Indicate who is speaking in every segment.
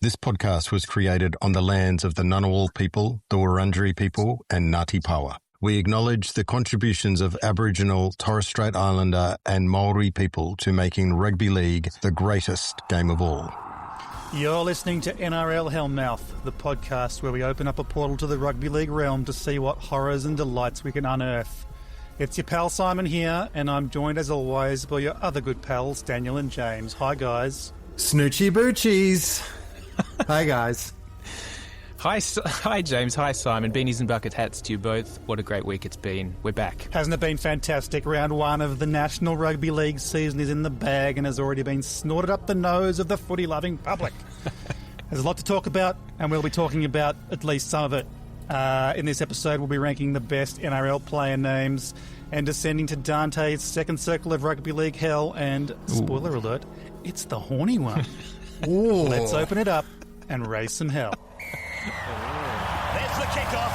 Speaker 1: This podcast was created on the lands of the Ngunnawal people, the Wurundjeri people, and Ngāti Pawa. We acknowledge the contributions of Aboriginal, Torres Strait Islander, and Maori people to making rugby league the greatest game of all.
Speaker 2: You're listening to NRL Hellmouth, the podcast where we open up a portal to the rugby league realm to see what horrors and delights we can unearth. It's your pal Simon here, and I'm joined as always by your other good pals, Daniel and James. Hi, guys.
Speaker 3: Snoochie Boochies. Hi, guys.
Speaker 4: Hi, James. Hi, Simon. Beanies and bucket hats to you both. What a great week it's been. We're back.
Speaker 2: Hasn't it been fantastic? Round one of the National Rugby League season is in the bag and has already been snorted up the nose of the footy-loving public. There's a lot to talk about, and we'll be talking about at least some of it. In this episode, we'll be ranking the best NRL player names and descending to Dante's second circle of rugby league hell, and, spoiler alert, it's the horny one. Let's open it up and raise some hell.
Speaker 5: There's the kickoff.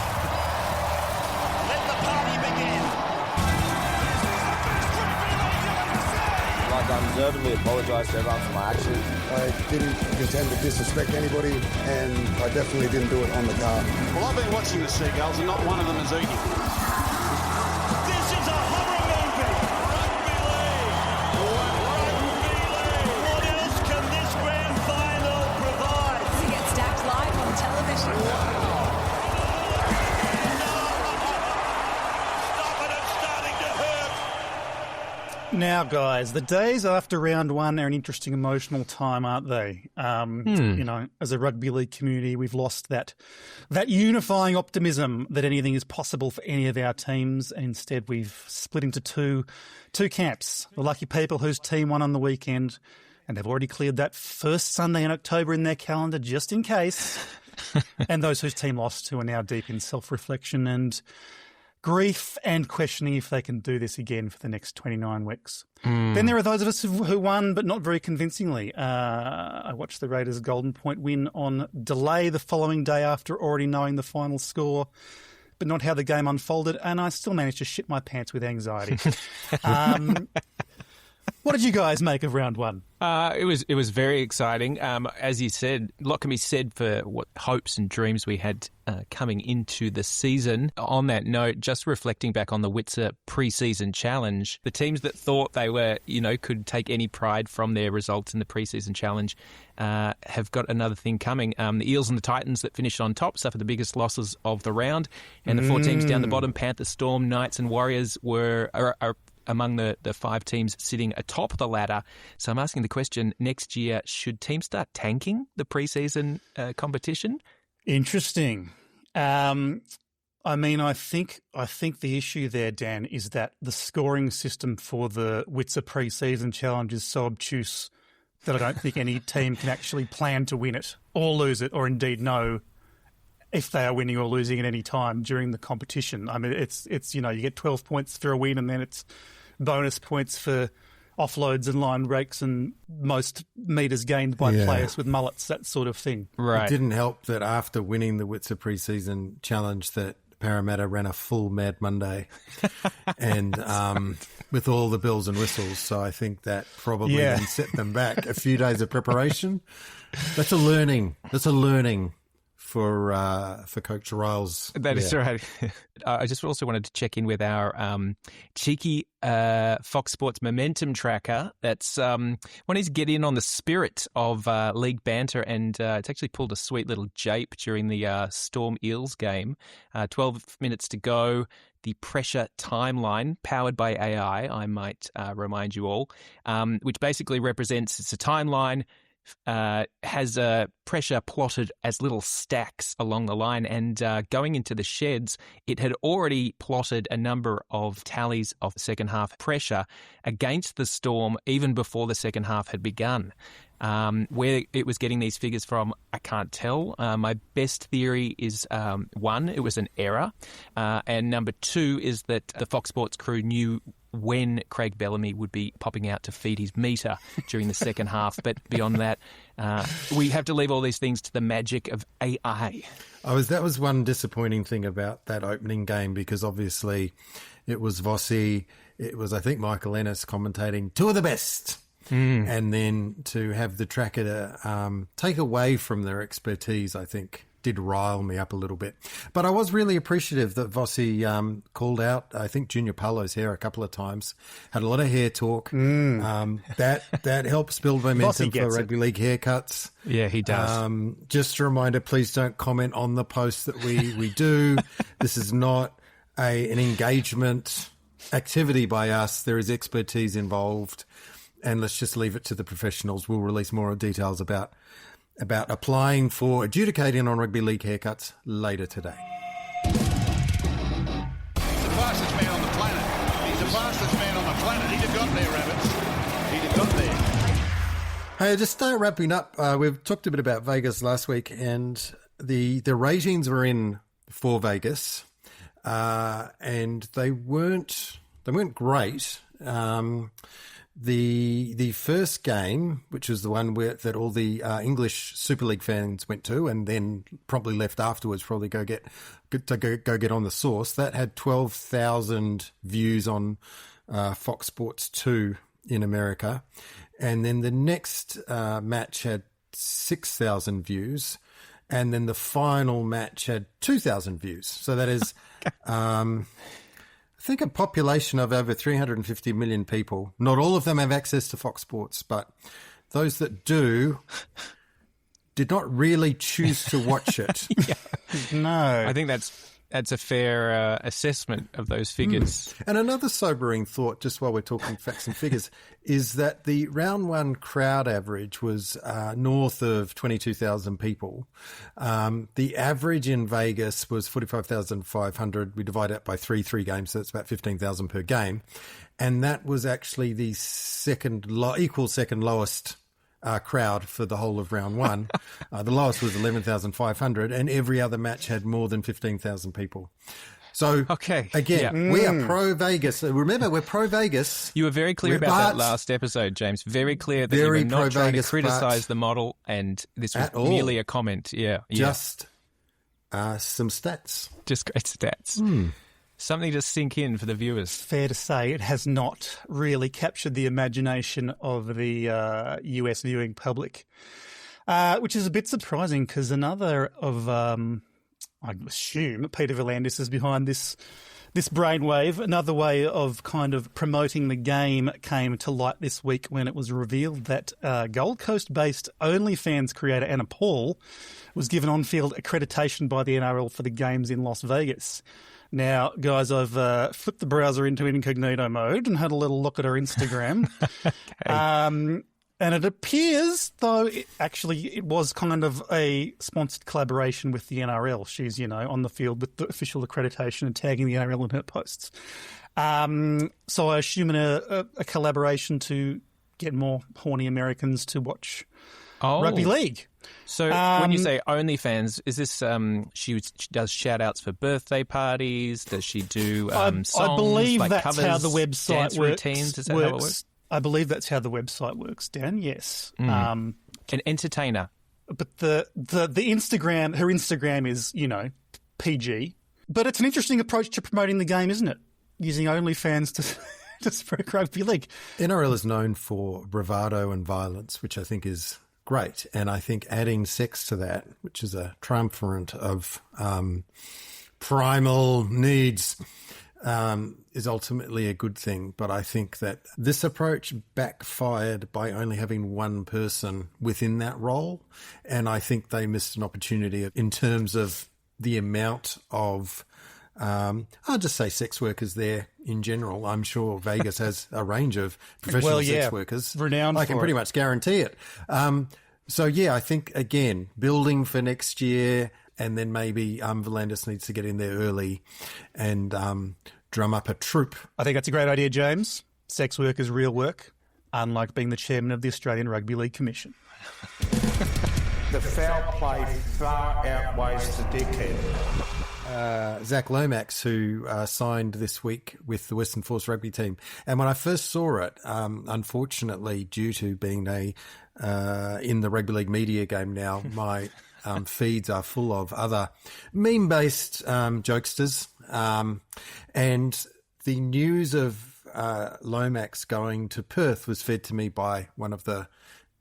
Speaker 5: Let the party begin.
Speaker 6: I'd like to unreservedly apologise to everyone for my actions.
Speaker 7: I didn't intend to disrespect anybody, and I definitely didn't do it on the car.
Speaker 8: Well, I've been watching the seagulls, and not one of them is eating.
Speaker 5: This is a horror movie. Rugby league. What else can this grand final provide?
Speaker 9: To get stacked live on television.
Speaker 2: Now, guys, the days after round one are an interesting emotional time, aren't they? You know, as a rugby league community, we've lost that unifying optimism that anything is possible for any of our teams. And instead, we've split into two camps. The lucky people whose team won on the weekend, and they've already cleared that first Sunday in October in their calendar just in case. And those whose team lost, who are now deep in self-reflection and grief and questioning if they can do this again for the next 29 weeks. Then there are those of us who won, but not very convincingly. I watched the Raiders' Golden Point win on delay the following day after already knowing the final score, but not how the game unfolded, and I still managed to shit my pants with anxiety. What did you guys make of round one?
Speaker 4: It was very exciting. As you said, a lot can be said for what hopes and dreams we had coming into the season. On that note, just reflecting back on the Witzer pre-season challenge, the teams that thought they were, could take any pride from their results in the pre-season challenge have got another thing coming. The Eels and the Titans that finished on top suffered the biggest losses of the round, and the four teams down the bottom, Panthers, Storm, Knights and Warriors, are among the five teams sitting atop the ladder. So I'm asking the question, next year, should teams start tanking the preseason competition?
Speaker 2: Interesting. I think the issue there, Dan, is that the scoring system for the Witzer preseason challenge is so obtuse that I don't think any team can actually plan to win it or lose it, or indeed know if they are winning or losing at any time during the competition. I mean, it's you get 12 points for a win, and then it's bonus points for offloads and line breaks and most metres gained by players with mullets, that sort of thing.
Speaker 4: Right.
Speaker 3: It didn't help that after winning the Witzer preseason challenge that Parramatta ran a full Mad Monday and with all the bells and whistles. So I think that probably then set them back a few days of preparation. That's a learning for Coach Riles.
Speaker 4: That is right. I just also wanted to check in with our cheeky Fox Sports momentum tracker. That's wanted to get in on the spirit of league banter, and it's actually pulled a sweet little jape during the Storm Eels game. 12 minutes to go. The pressure timeline, powered by AI, I might remind you all, which basically represents, it's a timeline, has pressure plotted as little stacks along the line, and going into the sheds, it had already plotted a number of tallies of second half pressure against the Storm even before the second half had begun. Where it was getting these figures from, I can't tell. My best theory is, one, it was an error, and number two is that the Fox Sports crew knew when Craig Bellamy would be popping out to feed his meter during the second half. But beyond that, we have to leave all these things to the magic of AI.
Speaker 3: That was one disappointing thing about that opening game, because obviously it was Vossi, it was, I think, Michael Ennis commentating, two of the best. and then to have the tracker take away from their expertise, I think, did rile me up a little bit. But I was really appreciative that Vossi called out, I think, Junior Paulo's hair a couple of times. Had a lot of hair talk. That helps build momentum for rugby league haircuts.
Speaker 4: Yeah, he does.
Speaker 3: Just a reminder, please don't comment on the posts that we do. This is not an engagement activity by us. There is expertise involved. And let's just leave it to the professionals. We'll release more details about applying for adjudicating on rugby league haircuts later today.
Speaker 8: He's the fastest man on the planet. He's the fastest man on the planet. He'd have got there, Rabbits. He'd have got there.
Speaker 3: Hey, just start wrapping up. We've talked a bit about Vegas last week, and the ratings were in for Vegas, and they weren't great. The first game, which was the one that all the English Super League fans went to, and then probably left afterwards, probably go get on the Source. That had 12,000 views on Fox Sports 2 in America, and then the next match had 6,000 views, and then the final match had 2,000 views. So that is. I think a population of over 350 million people. Not all of them have access to Fox Sports, but those that do did not really choose to watch it.
Speaker 2: No.
Speaker 4: I think that's a fair assessment of those figures.
Speaker 3: And another sobering thought, just while we're talking facts and figures, is that the round one crowd average was north of 22,000 people. The average in Vegas was 45,500. We divide it by three games, so that's about 15,000 per game. And that was actually the second lowest crowd for the whole of round one. The lowest was 11,500, and every other match had more than 15,000 people. So, we are pro-Vegas. Remember, we're pro-Vegas.
Speaker 4: You were very clear about that last episode, James. Very clear that you were not trying to criticise the model, and this was merely a comment. Yeah.
Speaker 3: Just some stats.
Speaker 4: Just great stats. Something to sink in for the viewers.
Speaker 2: Fair to say it has not really captured the imagination of the US viewing public, which is a bit surprising because another of, I assume, Peter V'landys is behind this brainwave. Another way of kind of promoting the game came to light this week when it was revealed that Gold Coast-based OnlyFans creator Anna Paul was given on-field accreditation by the NRL for the games in Las Vegas. Now, guys, I've flipped the browser into incognito mode and had a little look at her Instagram. And it appears, though, it was kind of a sponsored collaboration with the NRL. She's, on the field with the official accreditation and tagging the NRL in her posts. So I assume a collaboration to get more horny Americans to watch rugby league.
Speaker 4: So when you say OnlyFans, is this she does shout-outs for birthday parties? Does she do songs,
Speaker 2: I believe
Speaker 4: like
Speaker 2: that's
Speaker 4: covers,
Speaker 2: how the website
Speaker 4: dance
Speaker 2: works.
Speaker 4: Routines? Is that how it works?
Speaker 2: I believe that's how the website works, Dan, yes.
Speaker 4: An entertainer.
Speaker 2: But the Instagram, her Instagram is, PG. But it's an interesting approach to promoting the game, isn't it? Using OnlyFans to spread rugby league.
Speaker 3: NRL is known for bravado and violence, which I think is great. And I think adding sex to that, which is a triumvirate of primal needs, is ultimately a good thing. But I think that this approach backfired by only having one person within that role. And I think they missed an opportunity in terms of the amount of, I'll just say sex workers there in general. I'm sure Vegas has a range of professional sex workers.
Speaker 2: Renowned
Speaker 3: I can pretty much guarantee it. So, I think, again, building for next year, and then maybe V'landys needs to get in there early and drum up a troop.
Speaker 2: I think that's a great idea, James. Sex work is real work, unlike being the chairman of the Australian Rugby League Commission.
Speaker 10: The foul play far outweighs the dickhead.
Speaker 3: Zach Lomax, who signed this week with the Western Force rugby team. And when I first saw it, unfortunately, due to being in the rugby league media game now, my feeds are full of other meme-based jokesters. And the news of Lomax going to Perth was fed to me by one of the,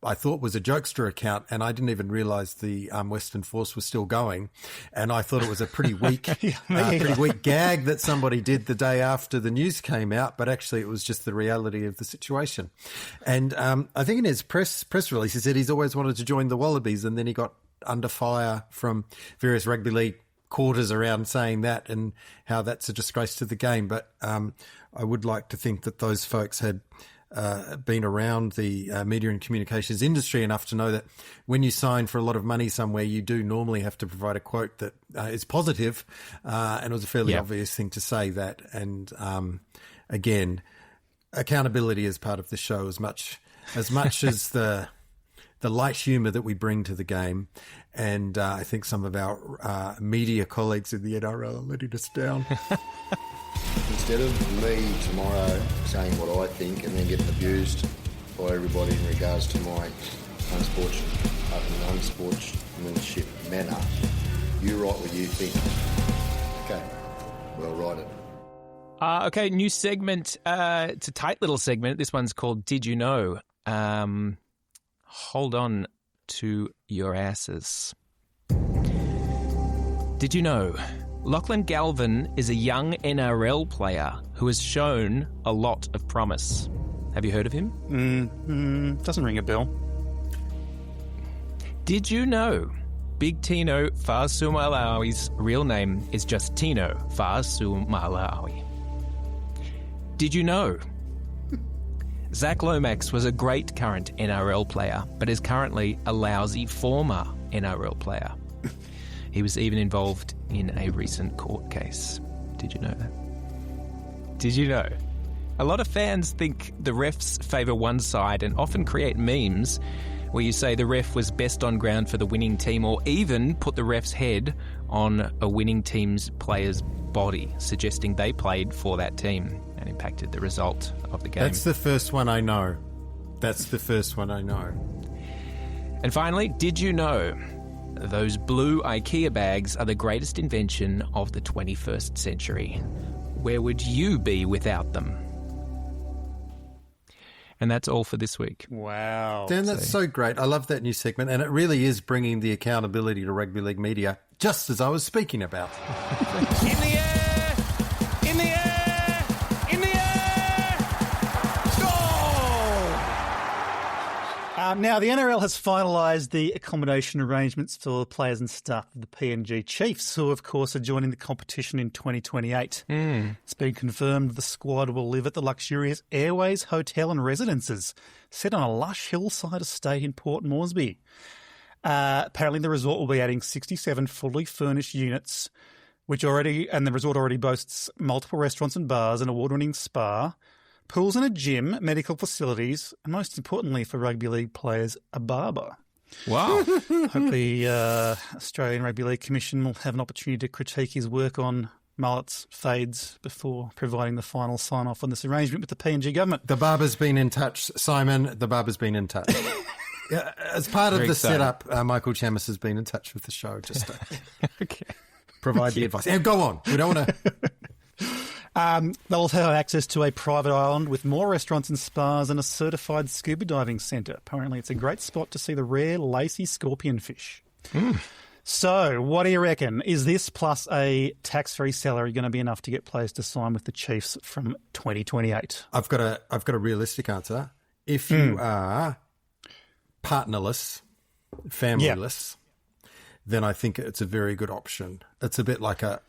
Speaker 3: I thought was a jokester account, and I didn't even realise the Western Force was still going, and I thought it was a pretty weak, gag that somebody did the day after the news came out, but actually it was just the reality of the situation. And I think in his press release he said he's always wanted to join the Wallabies, and then he got under fire from various rugby league quarters around saying that and how that's a disgrace to the game. But I would like to think that those folks had been around the media and communications industry enough to know that when you sign for a lot of money somewhere, you do normally have to provide a quote that is positive, and it was a fairly obvious thing to say that. And again, accountability is part of the show as much as the light humour that we bring to the game. And I think some of our media colleagues in the NRL are letting us down.
Speaker 11: Instead of me tomorrow saying what I think and then getting abused by everybody in regards to my unsportsmanship manner, you write what you think. Okay, well, write it.
Speaker 4: Okay, new segment. It's a tight little segment. This one's called Did You Know? Hold on to your asses. Did you know Lachlan Galvin is a young NRL player who has shown a lot of promise? Have you heard of him?
Speaker 2: Doesn't ring a bell.
Speaker 4: Did you know Big Tino Fa'asuamaleaui's real name is just Tino Fa'asuamaleaui? Did you know Zach Lomax was a great current NRL player, but is currently a lousy former NRL player? He was even involved in a recent court case. Did you know that? Did you know? A lot of fans think the refs favour one side and often create memes where you say the ref was best on ground for the winning team, or even put the ref's head on a winning team's player's body, suggesting they played for that team and impacted the result of the game.
Speaker 3: That's the first one I know.
Speaker 4: And finally, did you know those blue IKEA bags are the greatest invention of the 21st century? Where would you be without them? And that's all for this week.
Speaker 2: Wow.
Speaker 3: Dan, that's so great. I love that new segment, and it really is bringing the accountability to rugby league media, just as I was speaking about.
Speaker 5: In the air! In the air! In the air! Goal!
Speaker 2: Now, the NRL has finalised the accommodation arrangements for players and staff of the PNG Chiefs, who, of course, are joining the competition in 2028. It's been confirmed the squad will live at the luxurious Airways Hotel and Residences, set on a lush hillside estate in Port Moresby. Apparently, the resort will be adding 67 fully furnished units, and the resort already boasts multiple restaurants and bars, an award-winning spa, pools and a gym, medical facilities, and most importantly for rugby league players, a barber.
Speaker 4: Wow.
Speaker 2: Hope the Australian Rugby League Commission will have an opportunity to critique his work on mullets, fades, before providing the final sign-off on this arrangement with the PNG government.
Speaker 3: The barber's been in touch, Simon. The barber's been in touch. As part of the setup, Michael Chammas has been in touch with the show just to provide the advice. Go on. We don't want to...
Speaker 2: They'll also have access to a private island with more restaurants and spas and a certified scuba diving centre. Apparently, it's a great spot to see the rare lacy scorpionfish. So, what do you reckon? Is this plus a tax-free salary going to be enough to get players to sign with the Chiefs from 2028?
Speaker 3: I've got a realistic answer. If you are partnerless, familyless, then I think it's a very good option. It's a bit like a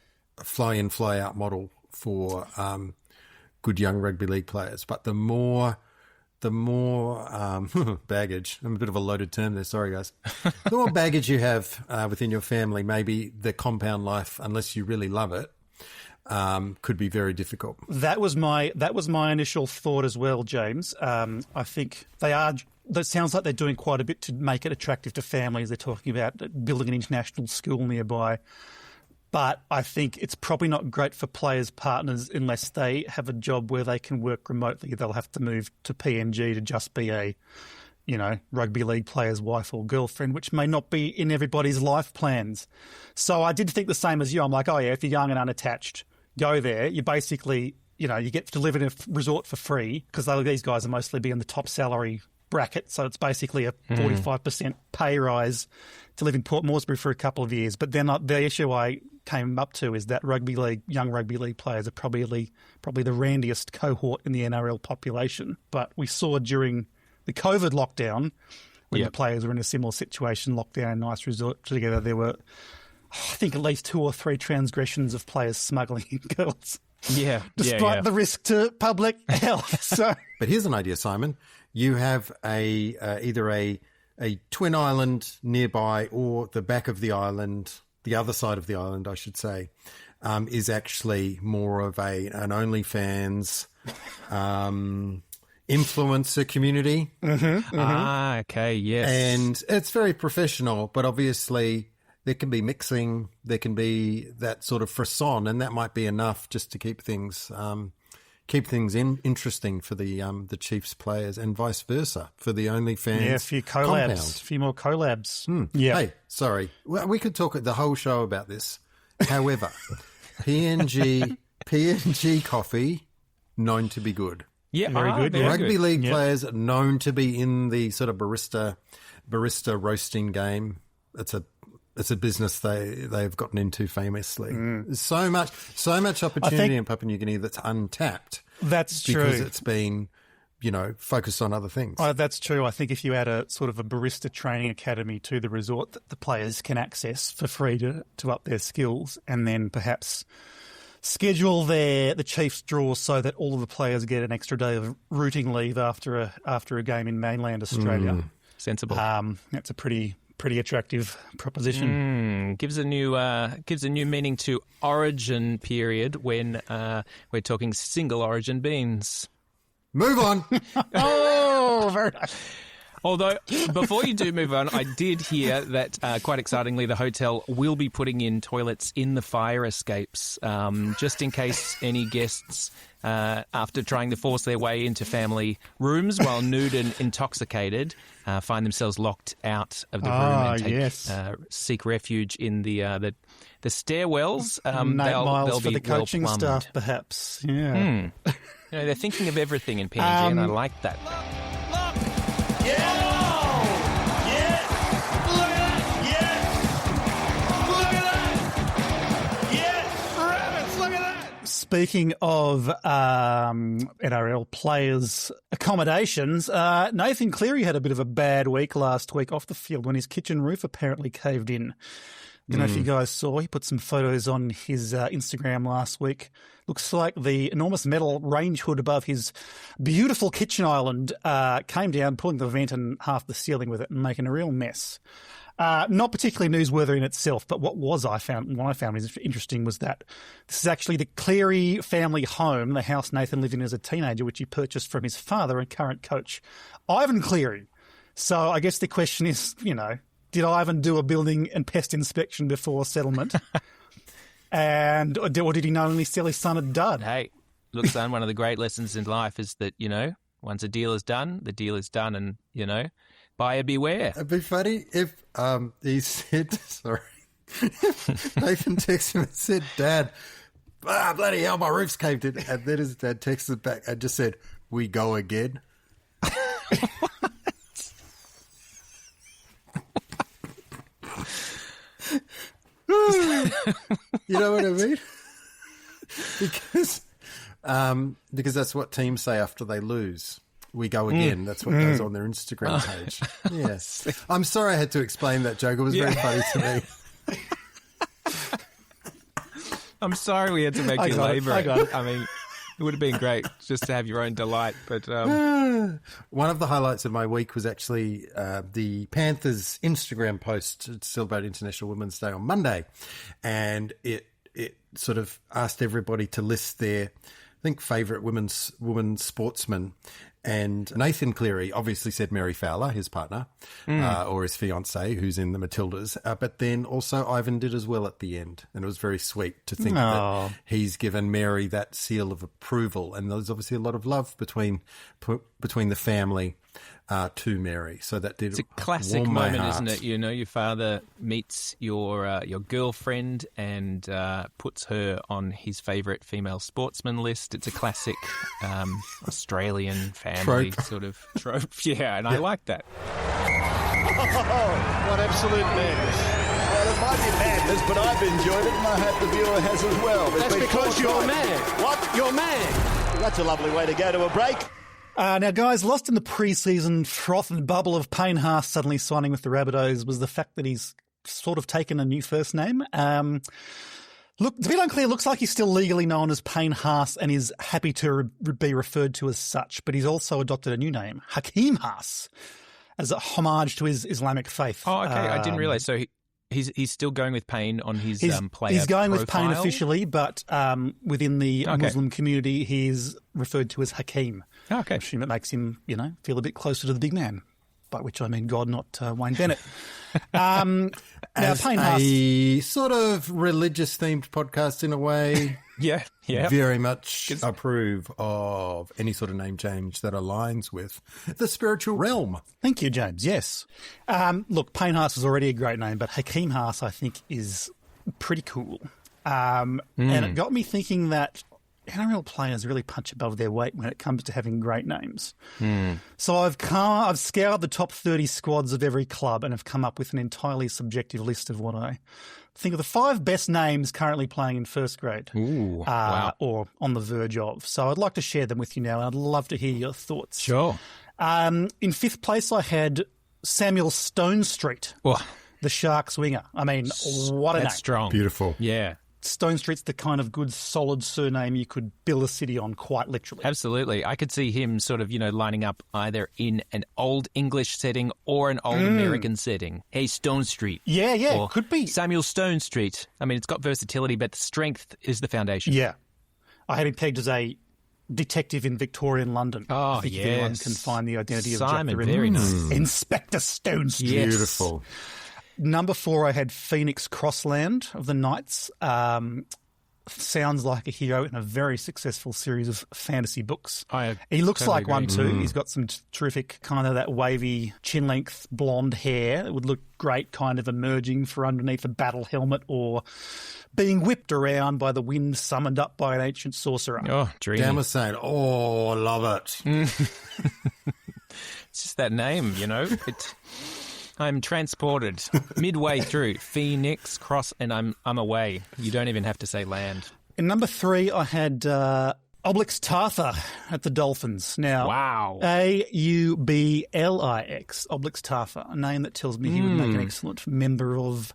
Speaker 3: fly-in, fly-out model for good young rugby league players. But the more baggage, I'm a bit of a loaded term there, sorry guys. The more baggage you have within your family, maybe the compound life, unless you really love it, could be very difficult.
Speaker 2: That was my initial thought as well, James. I think that sounds like they're doing quite a bit to make it attractive to families. They're talking about building an international school nearby. But I think it's probably not great for players' partners unless they have a job where they can work remotely. They'll have to move to PNG to just be a, rugby league player's wife or girlfriend, which may not be in everybody's life plans. So I did think the same as you. I'm like, oh yeah, if you're young and unattached, go there. You're basically you get to live in a resort for free because these guys are mostly be in the top salary bracket. So it's basically a 45% pay rise to live in Port Moresby for a couple of years. But then the issue I came up to is that young rugby league players are probably the randiest cohort in the NRL population. But we saw during the COVID lockdown, when the players were in a similar situation, lockdown, nice resort together, there were, I think, at least 2 or 3 transgressions of players smuggling in girls.
Speaker 4: Yeah.
Speaker 2: Despite the risk to public health. So,
Speaker 3: but here's an idea, Simon. You have either a twin island nearby, or the back of the island, the other side of the island, I should say, is actually more of an OnlyFans influencer community.
Speaker 4: Okay, yes.
Speaker 3: And it's very professional, but obviously there can be mixing, there can be that sort of frisson, and that might be enough just to keep things interesting for the Chiefs players, and vice versa for the OnlyFans.
Speaker 2: Yeah, a few collabs, a few more collabs. Yeah.
Speaker 3: Hey, sorry, we could talk the whole show about this. However, PNG coffee known to be good.
Speaker 4: Yeah,
Speaker 2: very good.
Speaker 3: Rugby league players known to be in the sort of barista roasting game. It's a business they've gotten into famously. So much opportunity in Papua New Guinea that's untapped.
Speaker 2: That's true.
Speaker 3: Because it's been, focused on other things.
Speaker 2: That's true. I think if you add a sort of a barista training academy to the resort that the players can access for free to up their skills, and then perhaps schedule the Chiefs draw so that all of the players get an extra day of routing leave after a game in mainland Australia.
Speaker 4: Sensible.
Speaker 2: That's a pretty attractive proposition.
Speaker 4: Gives a new meaning to origin period when we're talking single origin beans.
Speaker 3: Move on.
Speaker 2: Oh, very nice.
Speaker 4: Although, before you do move on, I did hear that, quite excitingly, the hotel will be putting in toilets in the fire escapes, just in case any guests, after trying to force their way into family rooms while nude and intoxicated, find themselves locked out of the room and seek refuge in the stairwells.
Speaker 2: 8 miles for the coaching staff, perhaps. Yeah.
Speaker 4: They're thinking of everything in PNG, and I like that.
Speaker 2: Speaking of NRL players' accommodations, Nathan Cleary had a bit of a bad week last week off the field when his kitchen roof apparently caved in. I don't know if you guys saw, he put some photos on his Instagram last week. Looks like the enormous metal range hood above his beautiful kitchen island came down, pulling the vent and half the ceiling with it and making a real mess. Not particularly newsworthy in itself, but what I found interesting was that this is actually the Cleary family home, the house Nathan lived in as a teenager, which he purchased from his father and current coach, Ivan Cleary. So I guess the question is, did Ivan do a building and pest inspection before settlement? Or did he knowingly sell his son a dud?
Speaker 4: Hey, look, son, one of the great lessons in life is that, once a deal is done, the deal is done, and, buyer beware.
Speaker 3: It'd be funny if he said, sorry, Nathan texted him and said, Dad, bloody hell, my roof's caved in. And then his dad texted back and just said, we go again. You know what I mean? Because that's what teams say after they lose. We go again. That's what goes on their Instagram page. Yes. I'm sorry I had to explain that joke. It was very funny to me.
Speaker 4: I'm sorry we had to make you labour. I mean, it would have been great just to have your own delight. But
Speaker 3: one of the highlights of my week was actually the Panthers' Instagram post to celebrate International Women's Day on Monday. And it sort of asked everybody to list their, I think, favourite women sportsmen. And Nathan Cleary obviously said Mary Fowler, his partner, or his fiancée, who's in the Matildas. But then also Ivan did as well at the end. And it was very sweet to think that he's given Mary that seal of approval. And there's obviously a lot of love between the family to Mary. So that did
Speaker 4: It's a classic
Speaker 3: warm my
Speaker 4: moment,
Speaker 3: heart.
Speaker 4: isn't it? You know, your father meets your girlfriend and puts her on his favourite female sportsman list. It's a classic Australian family sort of trope. Yeah, and I like that.
Speaker 8: What absolute madness.
Speaker 12: Well, it might be madness, but I've enjoyed it, and I hope the viewer has as well.
Speaker 8: That's because you're mad.
Speaker 12: What?
Speaker 8: You're mad.
Speaker 12: That's a lovely way to go to a break.
Speaker 2: Now, guys, lost in the pre-season froth and bubble of Payne Haas suddenly signing with the Rabbitohs was the fact that he's sort of taken a new first name. Look, it's a bit unclear. Looks like he's still legally known as Payne Haas and is happy to be referred to as such, but he's also adopted a new name, Hakeem Haas, as a homage to his Islamic faith.
Speaker 4: Oh, okay. I didn't realise. So he's still going with Payne on his player
Speaker 2: He's going with
Speaker 4: profile?
Speaker 2: Payne officially, but within the Muslim community, he's referred to as Hakeem.
Speaker 4: Okay.
Speaker 2: I assume it makes him, feel a bit closer to the big man, by which I mean God, not Wayne Bennett. Now,
Speaker 3: As
Speaker 2: Payne Haas,
Speaker 3: a sort of religious-themed podcast in a way,
Speaker 4: Yeah.
Speaker 3: very much approve of any sort of name change that aligns with the spiritual realm.
Speaker 2: Thank you, James. Yes. Look, Payne Haas is already a great name, but Hakeem Haas, I think, is pretty cool. And it got me thinking that NRL players really punch above their weight when it comes to having great names. So I've scoured the top 30 squads of every club and have come up with an entirely subjective list of what I think are the 5 best names currently playing in first grade.
Speaker 4: Ooh, wow.
Speaker 2: Or on the verge of. So I'd like to share them with you now, and I'd love to hear your thoughts.
Speaker 4: Sure.
Speaker 2: In 5th place, I had Samuel Stonestreet, the Sharks winger. I mean, what a name.
Speaker 4: That's strong.
Speaker 3: Beautiful.
Speaker 4: Yeah.
Speaker 2: Stonestreet's the kind of good, solid surname you could build a city on, quite literally.
Speaker 4: Absolutely. I could see him sort of, lining up either in an old English setting or an old American setting. Hey, Stone Street.
Speaker 2: Yeah,
Speaker 4: Or
Speaker 2: could be.
Speaker 4: Samuel Stone Street. I mean, it's got versatility, but the strength is the foundation.
Speaker 2: Yeah. I had him pegged as a detective in Victorian London.
Speaker 4: Oh,
Speaker 2: I think
Speaker 4: yes.
Speaker 2: if anyone can find the identity
Speaker 4: Simon,
Speaker 2: of Jack the
Speaker 4: very
Speaker 2: Ripper.
Speaker 4: nice.
Speaker 2: Inspector Stonestreet.
Speaker 4: Yes.
Speaker 3: Beautiful.
Speaker 2: Number 4, I had Phoenix Crossland of the Knights. Sounds like a hero in a very successful series of fantasy books. He looks
Speaker 4: totally
Speaker 2: like one
Speaker 4: agree.
Speaker 2: too. He's got some terrific kind of that wavy chin-length blonde hair. It would look great kind of emerging for underneath a battle helmet or being whipped around by the wind summoned up by an ancient sorcerer.
Speaker 4: Oh, dreamy.
Speaker 3: Dan was saying, oh, I love it.
Speaker 4: It's just that name, I'm transported midway through Phoenix Cross, and I'm away. You don't even have to say land.
Speaker 2: In number 3, I had Oblix Tartha at the Dolphins. Now,
Speaker 4: Wow.
Speaker 2: Aublix, Oblix Tartha, a name that tells me he would make an excellent member of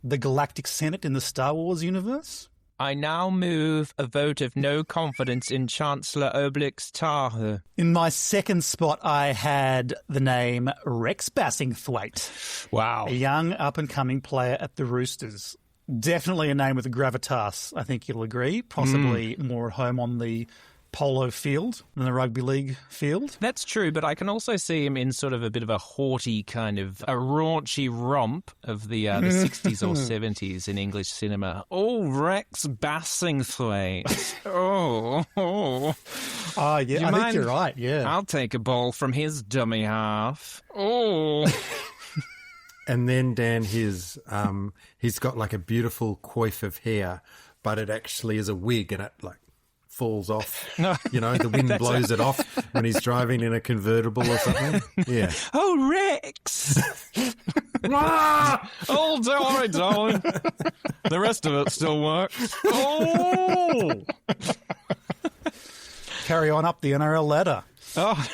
Speaker 2: the Galactic Senate in the Star Wars universe.
Speaker 4: I now move a vote of no confidence in Chancellor Oblix Tartha.
Speaker 2: In my second spot, I had the name Rex Bassingthwaite,
Speaker 4: Wow.
Speaker 2: a young up-and-coming player at the Roosters. Definitely a name with a gravitas, I think you'll agree. Possibly more at home on the polo field than the rugby league field.
Speaker 4: That's true, but I can also see him in sort of a bit of a haughty kind of a raunchy romp of the 60s or 70s in English cinema. Oh, Rex Bassingthwaite. Oh.
Speaker 2: Oh, yeah, I think you're right, yeah.
Speaker 4: I'll take a ball from his dummy half. Oh.
Speaker 3: And then Dan, he's got like a beautiful coif of hair, but it actually is a wig, and it like falls off. The wind blows it off when he's driving in a convertible or something. Yeah.
Speaker 4: Oh, Rex! Oh, don't worry, darling. The rest of it still works. Oh!
Speaker 2: Carry on up the NRL ladder.
Speaker 4: Oh.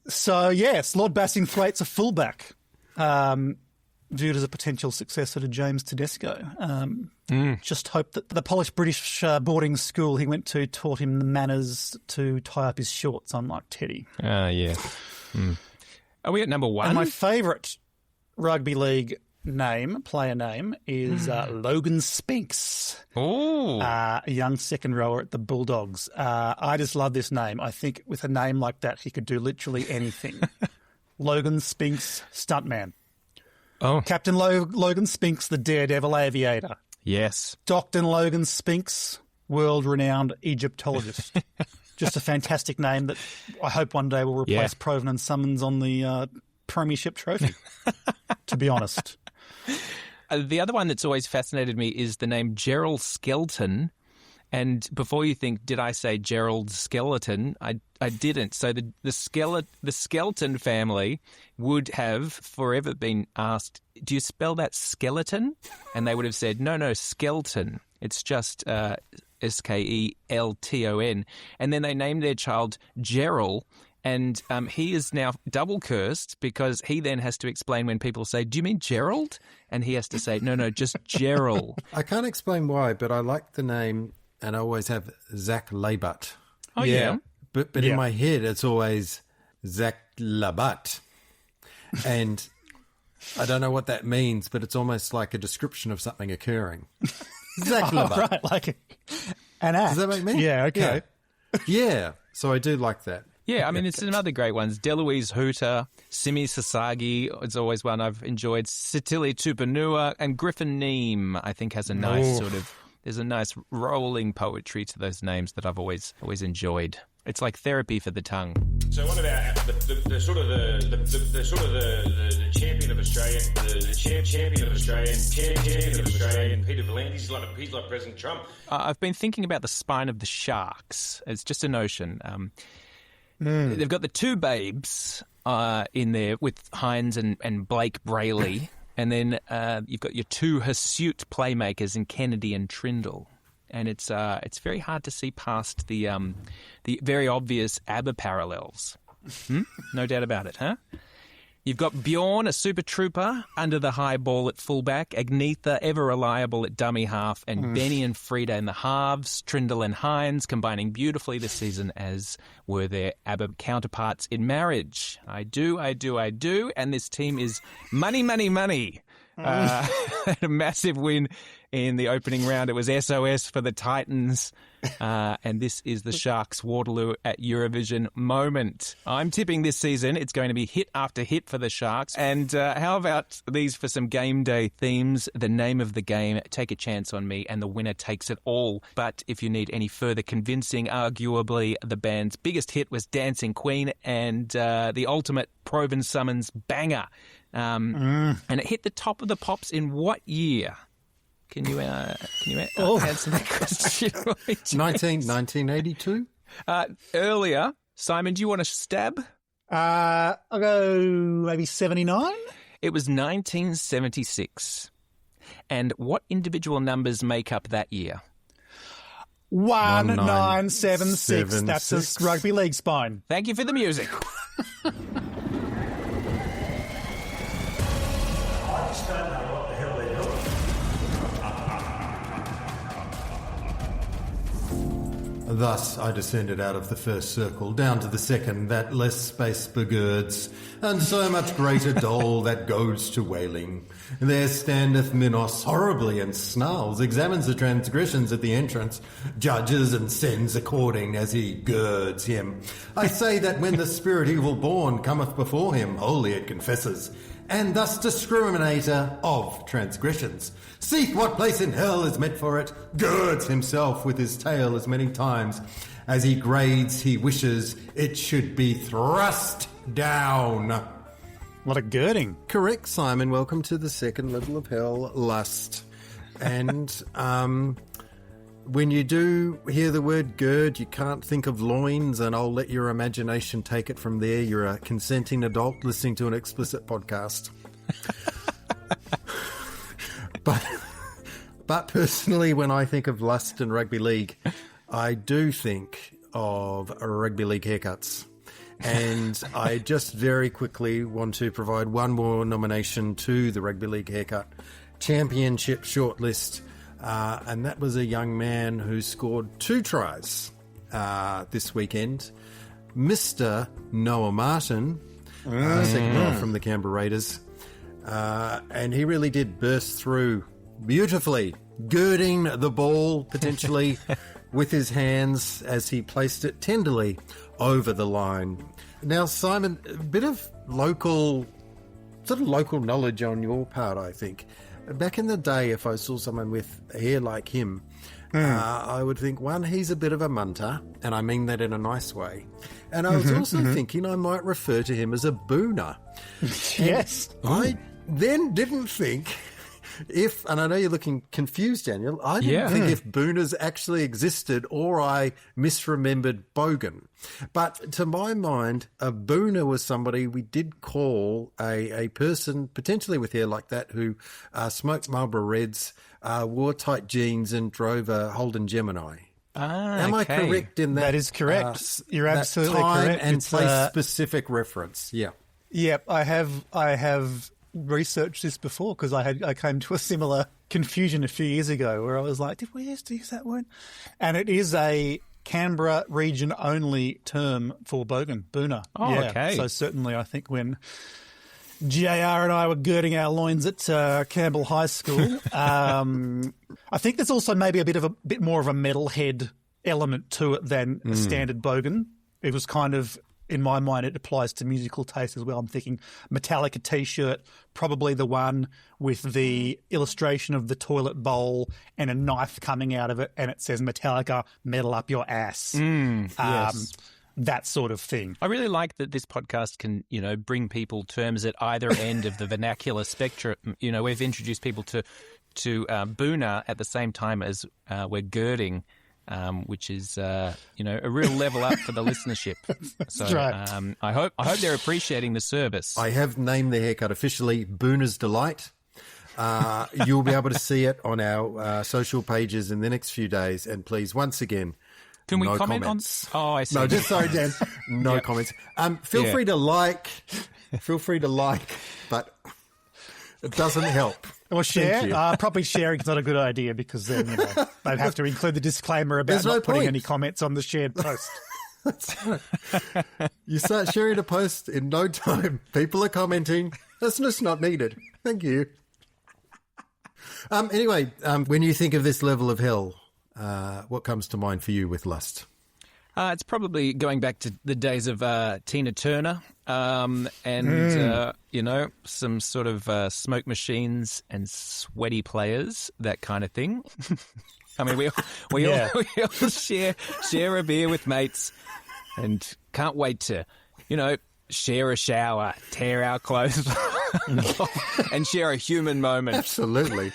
Speaker 2: So, yes, Lord Bassingthwaite's a fullback, viewed as a potential successor to James Tedesco. Just hope that the polished British boarding school he went to taught him the manners to tie up his shorts, unlike Teddy.
Speaker 4: Yeah. Are we at number 1?
Speaker 2: And my favourite rugby league player name, is Logan Spinks.
Speaker 4: Oh.
Speaker 2: A young second rower at the Bulldogs. I just love this name. I think with a name like that, he could do literally anything. Logan Spinks, stuntman.
Speaker 4: Oh.
Speaker 2: Captain Logan Spinks, the daredevil aviator.
Speaker 4: Yes.
Speaker 2: Dr. Logan Spinks, world-renowned Egyptologist. Just a fantastic name that I hope one day will replace Provan and Summons on the Premiership trophy, to be honest.
Speaker 4: The other one that's always fascinated me is the name Gerald Skelton. And before you think, did I say Gerald Skeleton? I didn't. So the Skelton family would have forever been asked, do you spell that skeleton? And they would have said, no, Skelton. It's just Skelton. And then they named their child Gerald. And he is now double cursed because he then has to explain when people say, do you mean Gerald? And he has to say, no, just Gerald.
Speaker 3: I can't explain why, but I like the name, and I always have Zach Labutt.
Speaker 4: Oh, yeah.
Speaker 3: But in my head, it's always Zach Labutt. And I don't know what that means, but it's almost like a description of something occurring. Zach Labutt.
Speaker 2: Right, like an act.
Speaker 3: Does that make me?
Speaker 2: Yeah, okay.
Speaker 3: Yeah, so I do like that.
Speaker 4: Yeah, I mean, it's another great ones. Deloise Hooter, Simi Sasagi is always one I've enjoyed. Sitili Tupanua and Griffin Neem, I think, has a nice there's a nice rolling poetry to those names that I've always enjoyed. It's like therapy for the tongue.
Speaker 13: So one of our the champion of Australia, the champion of Australia, Peter V'landys, he's like President Trump.
Speaker 4: I've been thinking about the spine of the Sharks. It's just a notion. They've got the two babes in there with Hines and Blake Brayley, and then you've got your two hirsute playmakers in Kennedy and Trindle. And it's very hard to see past the very obvious ABBA parallels. No doubt about it, huh? You've got Bjorn, a super trooper, under the high ball at fullback, Agnetha, ever reliable at dummy half, and Benny and Frida in the halves, Trindle and Hines combining beautifully this season, as were their ABBA counterparts in marriage. I do, and this team is money. Had a massive win in the opening round. It was SOS for the Titans, and this is the Sharks' Waterloo at Eurovision moment. I'm tipping this season it's going to be hit after hit for the Sharks. And how about these for some game day themes? The name of the game, Take a Chance on Me, and the winner takes it all. But if you need any further convincing, arguably the band's biggest hit was Dancing Queen, and the ultimate Provan Summons banger. And it hit the top of the pops in what year? Can you answer that question?
Speaker 3: 1982?
Speaker 4: Earlier. Simon, do you want to stab?
Speaker 2: I'll go maybe 79?
Speaker 4: It was 1976. And what individual numbers make up that year?
Speaker 2: 1976. That's a rugby league spine.
Speaker 4: Thank you for the music.
Speaker 3: Thus I descended out of the first circle, down to the second, that less space begirds, and so much greater dole that goes to wailing. There standeth Minos horribly and snarls, examines the transgressions at the entrance, judges and sends according as he girds him. I say that when the spirit evil born cometh before him, wholly it confesses, and thus discriminator of transgressions, seek what place in hell is meant for it, girds himself with his tail as many times as he grades he wishes it should be thrust down.
Speaker 2: What a girding.
Speaker 3: Correct, Simon. Welcome to the second level of hell, lust. And when you do hear the word gird, you can't think of loins, and I'll let your imagination take it from there. You're a consenting adult listening to an explicit podcast. But personally, when I think of lust and rugby league, I do think of rugby league haircuts. And I just very quickly want to provide one more nomination to the Rugby League Haircut Championship shortlist. And that was a young man who scored 2 tries this weekend. Mr. Noah Martin, second row from the Canberra Raiders. And he really did burst through beautifully, girding the ball potentially with his hands as he placed it tenderly over the line. Now, Simon, a bit of local knowledge on your part, I think. back in the day, if I saw someone with hair like him, I would think, one, he's a bit of a munter, and I mean that in a nice way. And I was also thinking I might refer to him as a booner.
Speaker 2: Yes.
Speaker 3: I then didn't think if, and I know you're looking confused, Daniel, I didn't think if booners actually existed or I misremembered bogan. But to my mind, a booner was somebody we did call a person potentially with hair like that who smoked Marlboro Reds, wore tight jeans and drove a Holden Gemini. Am I correct in that?
Speaker 2: That is correct. You're absolutely correct.
Speaker 3: And place-specific reference,
Speaker 2: Yep, I have researched this before because I came to a similar confusion a few years ago where I was like, did we used to use that word? And it is a Canberra region only term for bogan, booner.
Speaker 4: Oh, okay.
Speaker 2: So certainly I think when JR and I were girding our loins at Campbell High School, I think there's also maybe a bit more of a metalhead element to it than a standard bogan. It was kind of, in my mind, it applies to musical taste as well. I'm thinking Metallica T-shirt, probably the one with the illustration of the toilet bowl and a knife coming out of it, and it says Metallica, metal up your ass.
Speaker 4: Yes.
Speaker 2: That sort of thing.
Speaker 4: I really like that this podcast can, bring people terms at either end of the vernacular spectrum. We've introduced people to booner at the same time as we're girding. Which is, a real level up for the listenership. So
Speaker 2: right.
Speaker 4: I hope they're appreciating the service.
Speaker 3: I have named the haircut officially Booner's Delight. You'll be able to see it on our social pages in the next few days. And please, once again,
Speaker 4: can we
Speaker 3: no
Speaker 4: comment
Speaker 3: comments.
Speaker 4: on? Oh, I see.
Speaker 3: No, sorry, Dan. No comments. Feel free to like. Feel free to like, but it doesn't help.
Speaker 2: Or share. Probably sharing is not a good idea because then they'd have to include the disclaimer about not putting any comments on the shared post.
Speaker 3: You start sharing a post in no time. People are commenting. That's just not needed. Thank you. Anyway, when you think of this level of hell, what comes to mind for you with lust?
Speaker 4: It's probably going back to the days of Tina Turner and, some sort of smoke machines and sweaty players, that kind of thing. I mean, we all share a beer with mates and can't wait to, share a shower, tear our clothes and share a human moment.
Speaker 3: Absolutely.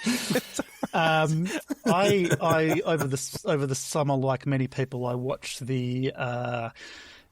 Speaker 2: I over the summer, like many people, I watched the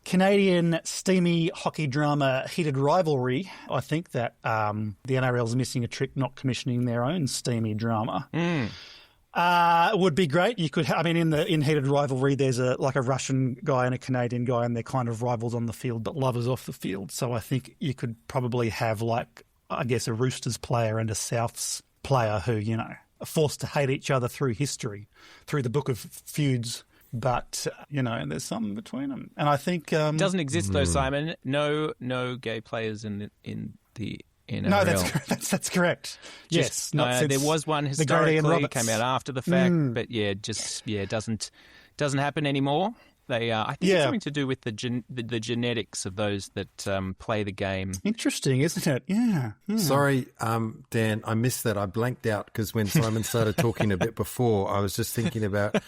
Speaker 2: Canadian steamy hockey drama Heated Rivalry. I think that the NRL's missing a trick not commissioning their own steamy drama. It would be great. You could, in Heated Rivalry, there's a Russian guy and a Canadian guy, and they're kind of rivals on the field, but lovers off the field. So I think you could probably have, a Roosters player and a Souths player who, are forced to hate each other through history, through the book of feuds. But, there's something between them. And I think...
Speaker 4: It doesn't exist, though, Simon. No gay players in the NRL.
Speaker 2: No, that's correct. Yes.
Speaker 4: There was one historically, came out after the fact, but it doesn't happen anymore. I think it's something to do with the genetics of those that play the game.
Speaker 2: Interesting, isn't it? Yeah.
Speaker 3: Sorry, Dan, I missed that. I blanked out because when Simon started talking a bit before, I was just thinking about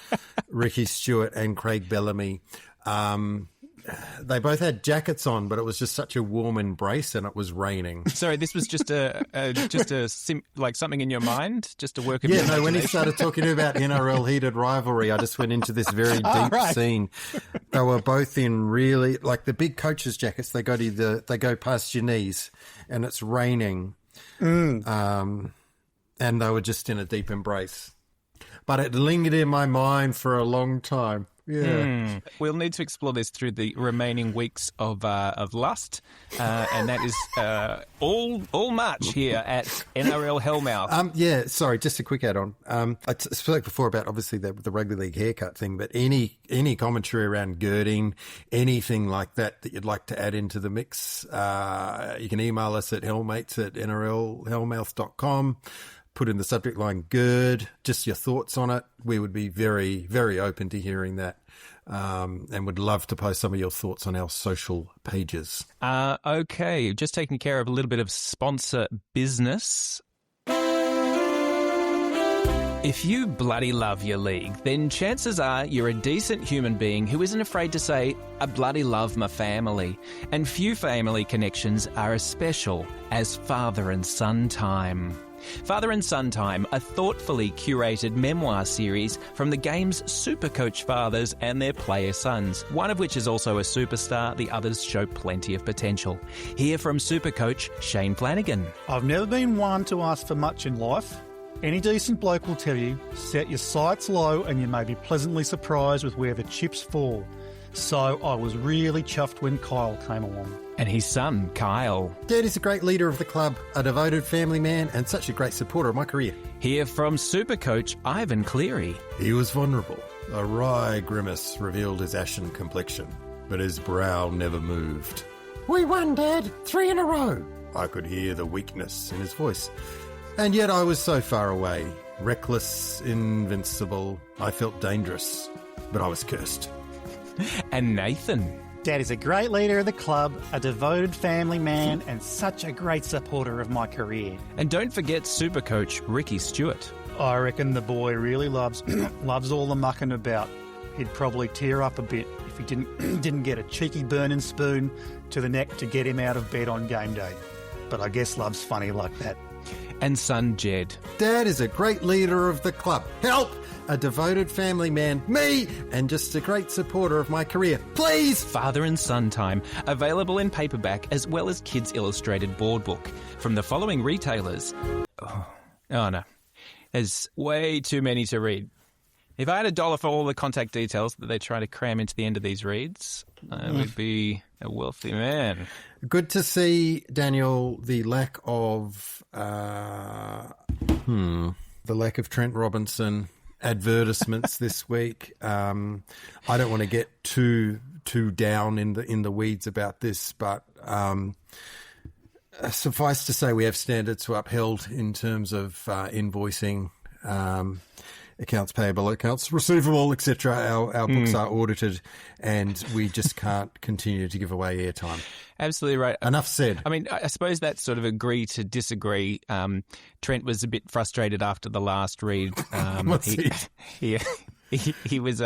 Speaker 3: Ricky Stewart and Craig Bellamy. They both had jackets on, but it was just such a warm embrace, and it was raining.
Speaker 4: Sorry, this was just something in your mind, just a work of your imagination.
Speaker 3: When he started talking about NRL Heated Rivalry, I just went into this very deep scene. They were both in really the big coaches' jackets. They go past your knees, and it's raining, and they were just in a deep embrace. But it lingered in my mind for a long time. Yeah,
Speaker 4: we'll need to explore this through the remaining weeks of Lust, and that is all March here at NRL Hellmouth.
Speaker 3: Sorry, just a quick add-on. I spoke before about obviously the rugby league haircut thing, but any commentary around girding, anything like that you'd like to add into the mix, you can email us at hellmates@nrlhellmouth.com. Put in the subject line "gird," just your thoughts on it. We would be very, very open to hearing that, and would love to post some of your thoughts on our social pages.
Speaker 4: Okay, just taking care of a little bit of sponsor business. If you bloody love your league, then chances are you're a decent human being who isn't afraid to say, I bloody love my family. And few family connections are as special as father and son time. Father and Son Time, a thoughtfully curated memoir series from the game's supercoach fathers and their player sons, one of which is also a superstar, the others show plenty of potential. Hear from supercoach Shane Flanagan.
Speaker 2: I've never been one to ask for much in life. Any decent bloke will tell you, set your sights low and you may be pleasantly surprised with where the chips fall. So I was really chuffed when Kyle came along.
Speaker 4: And his son, Kyle.
Speaker 3: Dad is a great leader of the club, a devoted family man, and such a great supporter of my career.
Speaker 4: Hear from supercoach Ivan Cleary.
Speaker 3: He was vulnerable. A wry grimace revealed his ashen complexion, but his brow never moved. We won, Dad. 3 in a row. I could hear the weakness in his voice. And yet I was so far away. Reckless, invincible. I felt dangerous, but I was cursed.
Speaker 4: And Nathan.
Speaker 2: Dad is a great leader of the club, a devoted family man, and such a great supporter of my career.
Speaker 4: And don't forget supercoach Ricky Stewart.
Speaker 2: I reckon the boy really loves all the mucking about. He'd probably tear up a bit if he didn't get a cheeky burning spoon to the neck to get him out of bed on game day. But I guess love's funny like that.
Speaker 4: And son Jed.
Speaker 3: Dad is a great leader of the club. Help! A devoted family man, me, and just a great supporter of my career. Please!
Speaker 4: Father and Son Time, available in paperback as well as Kids Illustrated board book from the following retailers. Oh no, there's way too many to read. If I had $1 for all the contact details that they try to cram into the end of these reads, I would be a wealthy man.
Speaker 3: Good to see, Daniel, the lack of Trent Robinson advertisements this week. I don't want to get too down in the weeds about this, but suffice to say we have standards to upheld in terms of invoicing, accounts payable, accounts receivable, etc. Our books are audited, and we just can't continue to give away airtime.
Speaker 4: Absolutely right.
Speaker 3: Enough said.
Speaker 4: I mean, I suppose that's sort of agree to disagree. Trent was a bit frustrated after the last read. He was.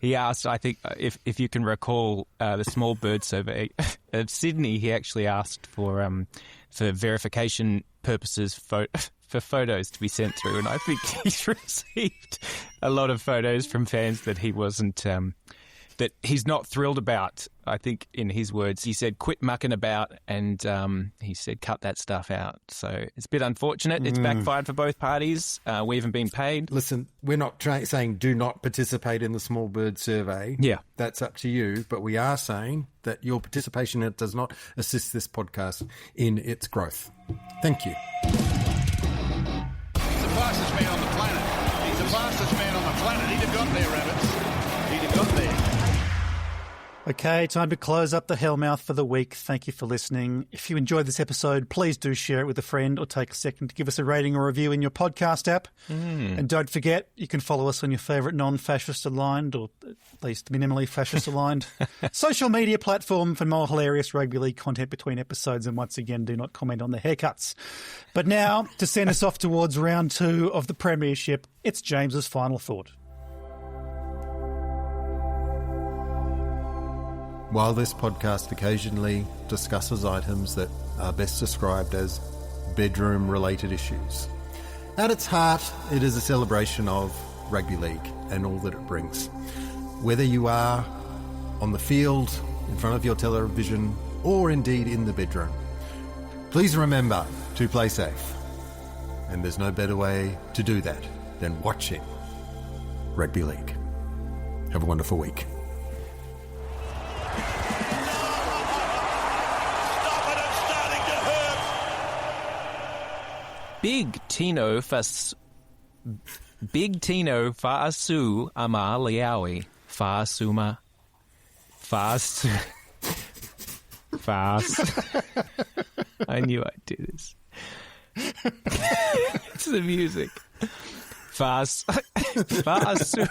Speaker 4: He asked, I think, if you can recall the small bird survey of Sydney. He actually asked for verification purposes for photos to be sent through, and I think he's received a lot of photos from fans that he wasn't. That he's not thrilled about. I think in his words, he said, quit mucking about, and he said, cut that stuff out. So it's a bit unfortunate. It's backfired for both parties. We haven't been paid.
Speaker 3: Listen, we're not saying do not participate in the small bird survey.
Speaker 4: Yeah.
Speaker 3: That's up to you. But we are saying that your participation does not assist this podcast in its growth. Thank you.
Speaker 8: He's the fastest man on the planet. He's the fastest man on the planet. He'd have got there, Rabbits. He'd have got there.
Speaker 2: Okay, time to close up the Hellmouth for the week. Thank you for listening. If you enjoyed this episode, please do share it with a friend or take a second to give us a rating or review in your podcast app. And don't forget, you can follow us on your favourite non-fascist aligned, or at least minimally fascist aligned, social media platform for more hilarious rugby league content between episodes. And once again, do not comment on the haircuts. But now, to send us off towards round 2 of the Premiership, it's James's final thought.
Speaker 3: While this podcast occasionally discusses items that are best described as bedroom-related issues, at its heart, it is a celebration of rugby league and all that it brings. Whether you are on the field, in front of your television, or indeed in the bedroom, please remember to play safe. And there's no better way to do that than watching rugby league. Have a wonderful week.
Speaker 4: Big Tino Fa'asu Ama Liawi Fa'asuma Fast. I knew I'd do this. It's the music. Fa'asu